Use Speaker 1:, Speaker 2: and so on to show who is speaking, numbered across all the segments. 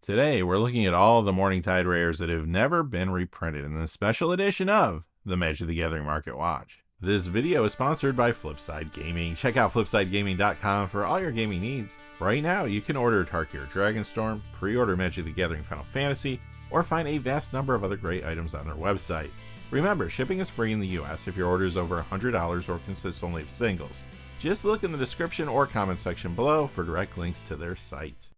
Speaker 1: Today, we're looking at all the Morningtide rares that have never been reprinted in this special edition of the Magic the Gathering Market Watch. This video is sponsored by Flipside Gaming. Check out flipsidegaming.com for all your gaming needs. Right now, you can order Tarkir Dragonstorm, pre-order Magic the Gathering Final Fantasy, or find a vast number of other great items on their website. Remember, shipping is free in the US if your order is over $100 or consists only of singles. Just look in the description or comment section below for direct links to their site.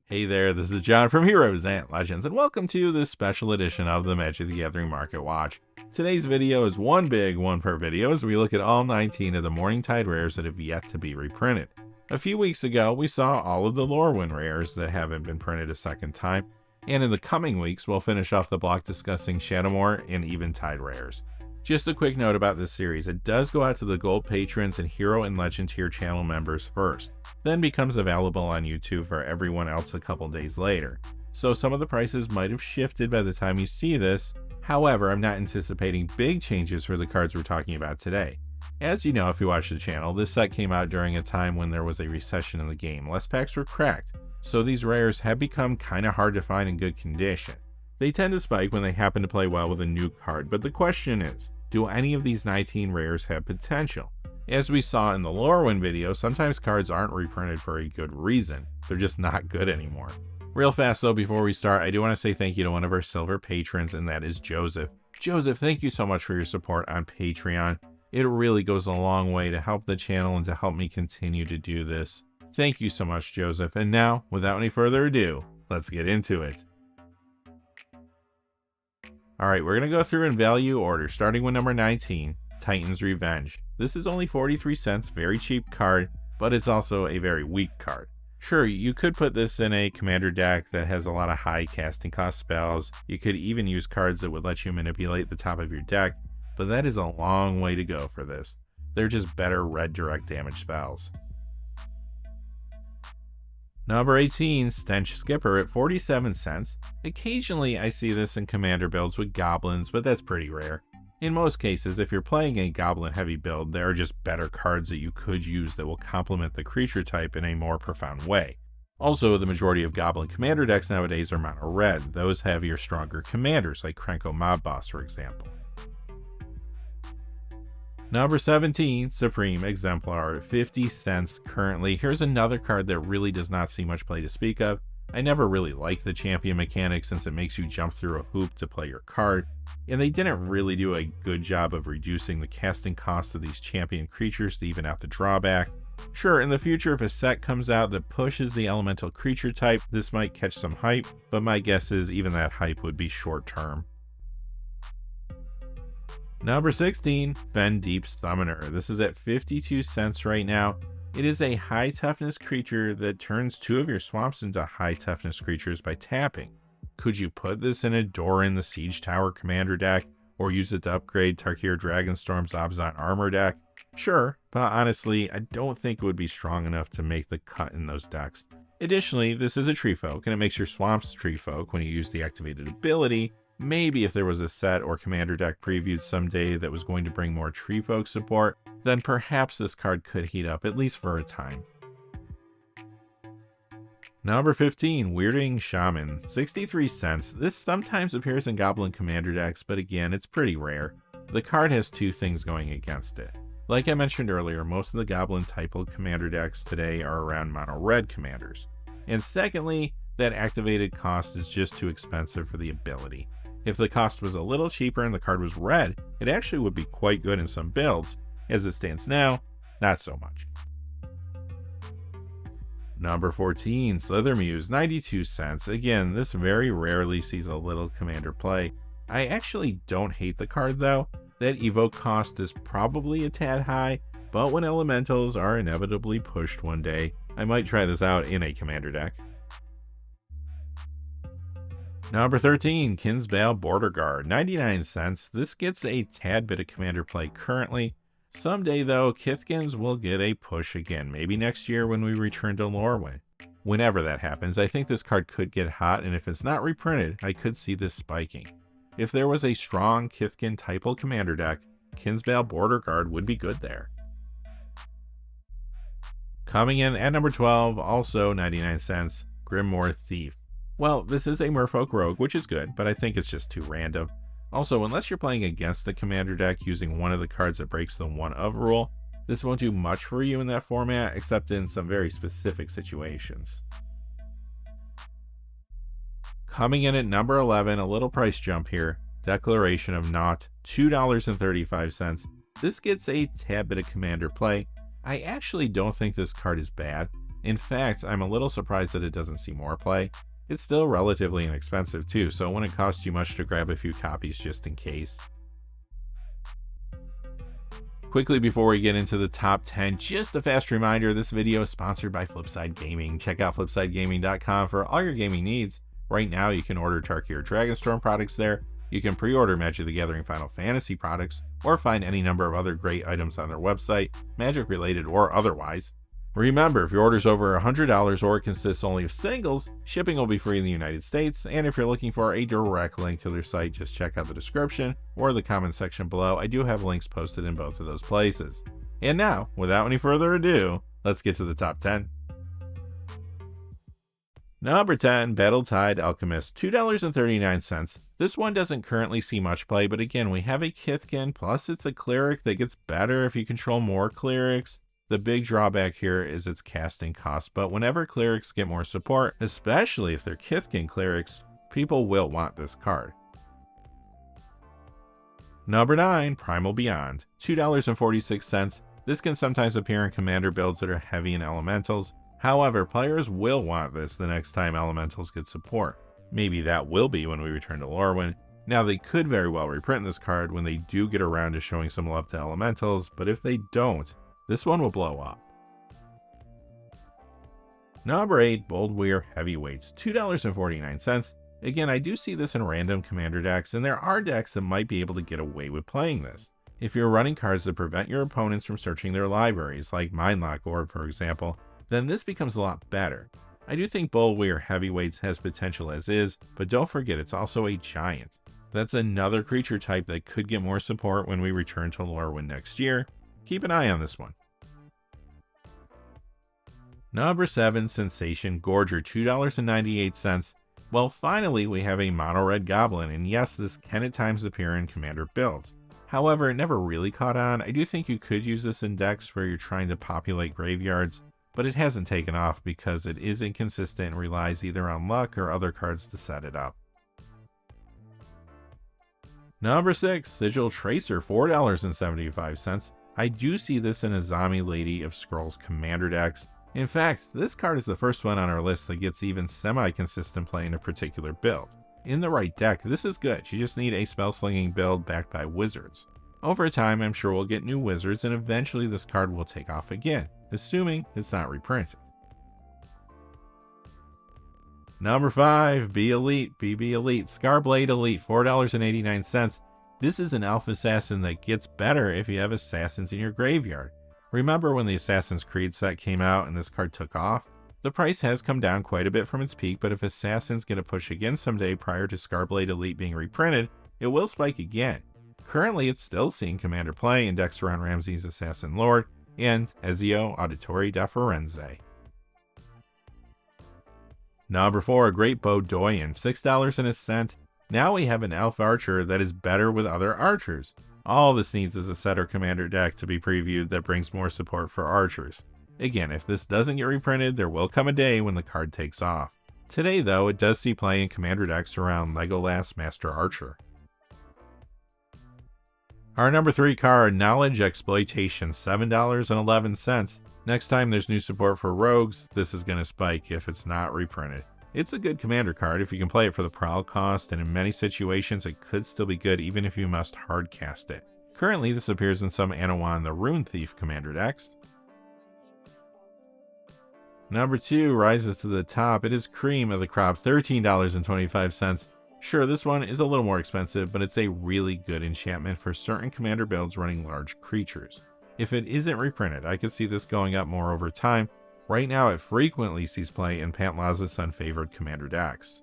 Speaker 1: Hey there, this is John from Heroes and Legends, and welcome to this special edition of the Magic the Gathering Market Watch. Today's video is one big one per video as we look at all 19 of the Morningtide rares that have yet to be reprinted. A few weeks ago, we saw all of the Lorwyn rares that haven't been printed a second time, and in the coming weeks, we'll finish off the block discussing Shadowmoor and Eventide rares. Just a quick note about this series, it does go out to the gold patrons and Hero and Legend tier channel members first, then becomes available on YouTube for everyone else a couple days later. So some of the prices might have shifted by the time you see this, however, I'm not anticipating big changes for the cards we're talking about today. As you know if you watch the channel, this set came out during a time when there was a recession in the game, less packs were cracked, so these rares have become kinda hard to find in good condition. They tend to spike when they happen to play well with a new card, but the question is, do any of these 19 rares have potential? As we saw in the Lorwyn video, sometimes cards aren't reprinted for a good reason, they're just not good anymore. Real fast though, before we start, I do want to say thank you to one of our silver patrons, and that is Joseph. Joseph, thank you so much for your support on Patreon. It really goes a long way to help the channel and to help me continue to do this. Thank you so much, Joseph. And now, without any further ado, let's get into it. Alright, we're going to go through in value order, starting with number 19, Titan's Revenge. This is only 43 cents, very cheap card, but it's also a very weak card. Sure, you could put this in a commander deck that has a lot of high casting cost spells. You could even use cards that would let you manipulate the top of your deck, but that is a long way to go for this. They're just better red direct damage spells. Number 18, Stench Skipper at 47 cents. Occasionally I see this in commander builds with goblins, but that's pretty rare. In most cases, if you're playing a goblin heavy build, there are just better cards that you could use that will complement the creature type in a more profound way. Also, the majority of goblin commander decks nowadays are mono red. Those have your stronger commanders like Krenko Mob Boss, for example. Number 17, Supreme Exemplar, 50 cents currently. Here's another card that really does not see much play to speak of. I never really liked the champion mechanic since it makes you jump through a hoop to play your card, and they didn't really do a good job of reducing the casting cost of these champion creatures to even out the drawback. Sure, in the future if a set comes out that pushes the elemental creature type, this might catch some hype, but my guess is even that hype would be short term. Number 16, Fen Deep Summoner. This is at 52 cents right now. It is a high toughness creature that turns two of your swamps into high toughness creatures by tapping. Could you put this in a Doran the Siege Tower commander deck, or use it to upgrade Tarkir Dragonstorm's Abzan armor deck? Sure, but honestly, I don't think it would be strong enough to make the cut in those decks. Additionally, this is a tree folk, and it makes your swamps tree folk when you use the activated ability. Maybe if there was a set or commander deck previewed someday that was going to bring more tree folk support, then perhaps this card could heat up, at least for a time. Number 15, Weirding Shaman, 63 cents. This sometimes appears in goblin commander decks, but again, it's pretty rare. The card has two things going against it. Like I mentioned earlier, most of the goblin type commander decks today are around mono red commanders. And secondly, that activated cost is just too expensive for the ability. If the cost was a little cheaper and the card was red, it actually would be quite good in some builds. As it stands now, not so much. Number 14, Slithermuse, 92 cents. Again, this very rarely sees a little commander play. I actually don't hate the card though. That evoke cost is probably a tad high, but when elementals are inevitably pushed one day, I might try this out in a commander deck. Number 13, Kinsbale Border Guard, 99 cents. This gets a tad bit of commander play currently. Someday though, Kithkins will get a push again, maybe next year when we return to Lorwyn. Whenever that happens, I think this card could get hot, and if it's not reprinted, I could see this spiking. If there was a strong Kithkin typal commander deck, Kinsbale Border Guard would be good there. Coming in at number 12, also 99 cents, Grimoire Thief. Well, this is a Merfolk Rogue, which is good, but I think it's just too random. Also, unless you're playing against the commander deck using one of the cards that breaks the 1-of rule, this won't do much for you in that format, except in some very specific situations. Coming in at number 11, a little price jump here, Declaration of Naught, $2.35. This gets a tad bit of commander play. I actually don't think this card is bad. In fact, I'm a little surprised that it doesn't see more play. It's still relatively inexpensive too, so it wouldn't cost you much to grab a few copies just in case. Quickly before we get into the top 10, just a fast reminder, this video is sponsored by Flipside Gaming. Check out flipsidegaming.com for all your gaming needs. Right now you can order Tarky or Dragonstorm products there, you can pre-order Magic the Gathering Final Fantasy products, or find any number of other great items on their website, Magic related or otherwise. Remember, if your order's over $100 or it consists only of singles, shipping will be free in the United States, and if you're looking for a direct link to their site, just check out the description or the comment section below. I do have links posted in both of those places. And now, without any further ado, let's get to the top 10. Number 10, Battletide Alchemist, $2.39. This one doesn't currently see much play, but again, we have a Kithkin, plus it's a cleric that gets better if you control more clerics. The big drawback here is its casting cost, but whenever clerics get more support, especially if they're Kithkin clerics, people will want this card. Number 9, Primal Beyond, $2.46. This can sometimes appear in commander builds that are heavy in elementals. However, players will want this the next time elementals get support. Maybe that will be when we return to Lorwyn. Now, they could very well reprint this card when they do get around to showing some love to elementals, but if they don't, this one will blow up. Number 8, Boldweir Heavyweights, $2.49. Again, I do see this in random commander decks, and there are decks that might be able to get away with playing this. If you're running cards that prevent your opponents from searching their libraries, like Mindlock Orb for example, then this becomes a lot better. I do think Boldweir Heavyweights has potential as is, but don't forget it's also a giant. That's another creature type that could get more support when we return to Lorwyn next year. Keep an eye on this one. Number 7, Sensation Gorger, $2.98. Well, finally we have a mono red goblin, and yes, this can at times appear in commander builds. However, it never really caught on. I do think you could use this in decks where you're trying to populate graveyards, but it hasn't taken off because it is inconsistent and relies either on luck or other cards to set it up. Number 6, Sigil Tracer, $4.75. I do see this in a Zami Lady of Scrolls commander decks. In fact, this card is the first one on our list that gets even semi-consistent play in a particular build. In the right deck, this is good. You just need a spell-slinging build backed by wizards. Over time, I'm sure we'll get new wizards, and eventually this card will take off again, assuming it's not reprinted. Number 5, Be Elite, BB Elite, Scarblade Elite, $4.89. This is an elf assassin that gets better if you have assassins in your graveyard. Remember when the Assassin's Creed set came out and this card took off? The price has come down quite a bit from its peak, but if assassins get a push again someday prior to Scarblade Elite being reprinted, it will spike again. Currently, it's still seeing commander play in decks around Ramses Assassin Lord and Ezio Auditori da Firenze. Number 4, Great Bow Doyen, $6.01. Now we have an elf archer that is better with other archers. All this needs is a set or commander deck to be previewed that brings more support for archers. Again, if this doesn't get reprinted, there will come a day when the card takes off. Today though, it does see play in commander decks around Legolas Master Archer. Our number 3 card, Knowledge Exploitation, $7.11. Next time there's new support for rogues, this is going to spike if it's not reprinted. It's a good commander card if you can play it for the prowl cost, and in many situations it could still be good even if you must hardcast it. Currently this appears in some Anawan the Rune Thief commander decks. Number 2 rises to the top. It is Cream of the Crop, $13.25. Sure, this one is a little more expensive, but it's a really good enchantment for certain commander builds running large creatures. If it isn't reprinted, I could see this going up more over time. Right now, it frequently sees play in Pantlaza's unfavored commander decks.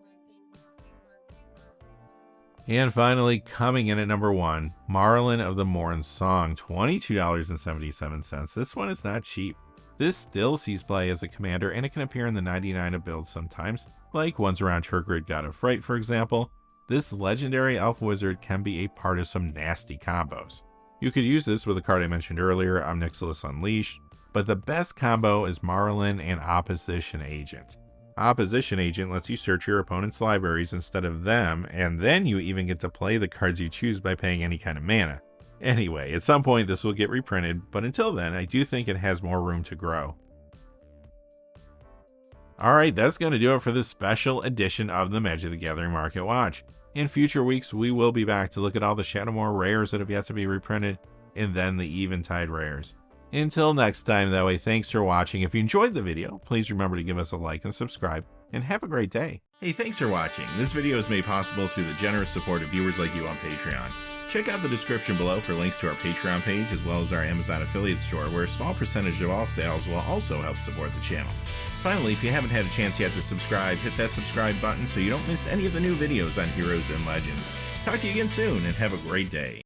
Speaker 1: And finally, coming in at number 1, Marlin of the Morn Song, $22.77. This one is not cheap. This still sees play as a commander, and it can appear in the 99 of builds sometimes, like ones around Turgid God of Wright for example. This legendary elf wizard can be a part of some nasty combos. You could use this with a card I mentioned earlier, Omnixilus Unleashed, but the best combo is Marlin and Opposition Agent. Opposition Agent lets you search your opponent's libraries instead of them, and then you even get to play the cards you choose by paying any kind of mana. Anyway, at some point this will get reprinted, but until then, I do think it has more room to grow. Alright, that's going to do it for this special edition of the Magic the Gathering Market Watch. In future weeks, we will be back to look at all the Shadowmoor rares that have yet to be reprinted, and then the Eventide rares. Until next time, that way, thanks for watching. If you enjoyed the video, please remember to give us a like and subscribe, and have a great day. Hey, thanks for watching. This video is made possible through the generous support of viewers like you on Patreon. Check out the description below for links to our Patreon page as well as our Amazon affiliate store, where a small percentage of all sales will also help support the channel. Finally, if you haven't had a chance yet to subscribe, hit that subscribe button so you don't miss any of the new videos on Heroes and Legends. Talk to you again soon, and have a great day.